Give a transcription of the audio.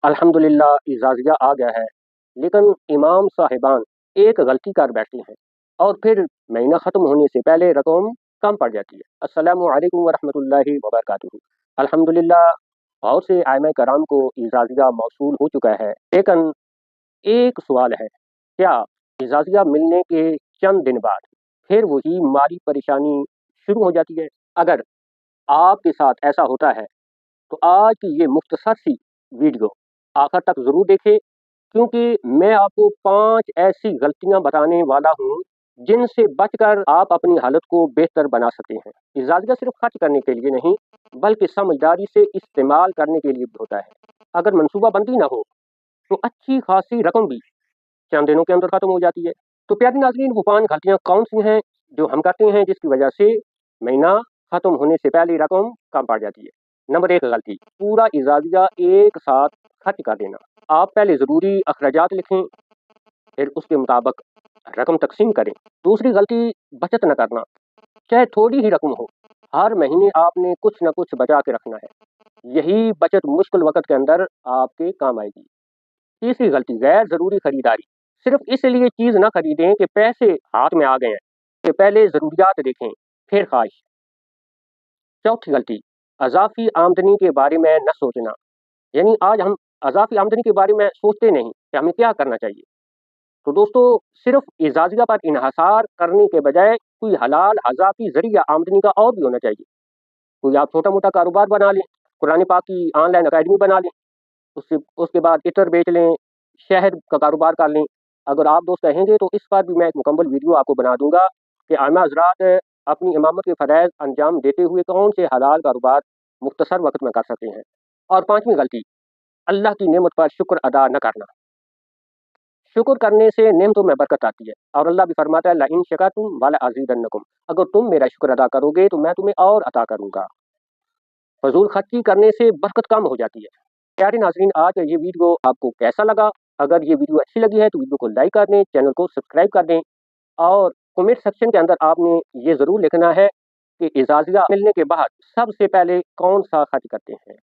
अल्हम्दुलिल्लाह इजाज़िया आ गया है, लेकिन इमाम साहिबान एक गलती कर बैठते हैं और फिर महीना ख़त्म होने से पहले रकम कम पड़ जाती है। अस्सलामु अलैकुम वरहमतुल्लाहि वबरकातुहू। अल्हम्दुलिल्लाह बहुत से आइमा कराम को इजाज़िया मौसूल हो चुका है, लेकिन एक सवाल है, क्या इजाज़िया मिलने के चंद दिन बाद फिर वही माली परेशानी शुरू हो जाती है? अगर आपके साथ ऐसा होता है तो आज की ये मुख्तसर सी वीडियो आखिर तक ज़रूर देखें, क्योंकि मैं आपको 5 ऐसी गलतियां बताने वाला हूं जिनसे बचकर आप अपनी हालत को बेहतर बना सकते हैं। इजाज़त सिर्फ खर्च करने के लिए नहीं, बल्कि समझदारी से इस्तेमाल करने के लिए भी होता है। अगर मनसूबाबंदी ना हो तो अच्छी खासी रकम भी चंद दिनों के अंदर खत्म हो जाती है। तो प्यारे नाज़रीन, वो 5 गलतियां कौन सी हैं जो हम करते हैं जिसकी वजह से महीना खत्म होने से पहले रकम कम पड़ जाती है? नंबर 1 गलती, पूरा इजाज़िया एक साथ खर्च कर देना। आप पहले ज़रूरी अखराजात लिखें, फिर उसके मुताबिक रकम तकसीम करें। दूसरी गलती, बचत न करना, चाहे थोड़ी ही रकम हो, हर महीने आपने कुछ न कुछ बचा के रखना है। यही बचत मुश्किल वक्त के अंदर आपके काम आएगी। तीसरी गलती, गैर ज़रूरी खरीदारी, सिर्फ इसलिए चीज़ ना खरीदें कि पैसे हाथ में आ गए हैं, कि पहले ज़रूरियात देखें फिर ख्वाहिश। चौथी गलती, अज़ाफ़ी आमदनी के बारे में न सोचना, यानी आज हम अज़ाफ़ी आमदनी के बारे में सोचते नहीं कि हमें क्या करना चाहिए। तो दोस्तों, सिर्फ इजाज़िया पर इन्हसार करने के बजाय कोई हलाल अज़ाफ़ी ज़रिया आमदनी का और भी होना चाहिए। कोई आप छोटा मोटा कारोबार बना लें, कुरान पाक की ऑनलाइन अकेडमी बना लें, उससे उसके बाद इतर बेच लें, शहद का कारोबार कर लें। अगर आप दोस्त कहेंगे तो इस पर भी मैं एक मुकम्मल वीडियो आपको बना दूंगा कि आमा हज़रात अपनी इमामत के फ़रज़ अंजाम देते हुए कौन से हलाल कारोबार मुख्तसर वक्त में कर सकते हैं। और पाँचवीं गलती, अल्लाह की नेमत पर शुक्र अदा न करना। शुक्र करने से नेमतों में बरकत आती है और अल्लाह भी फरमाता है, लइन शकरतुम वला अज़ीदन्नकुम, अगर तुम मेरा शुक्र अदा करोगे तो मैं तुम्हें और अता करूंगा। फजूल खर्ची करने से बरकत कम हो जाती है। प्यारे नाज़रीन, आज का ये वीडियो आपको कैसा लगा? अगर ये वीडियो अच्छी लगी है तो वीडियो को लाइक कर दें, चैनल को सब्सक्राइब कर दें और कमेंट सेक्शन के अंदर आपने ये ज़रूर लिखना है कि इजाज़िया मिलने के बाद सबसे पहले कौन सा खर्च करते हैं।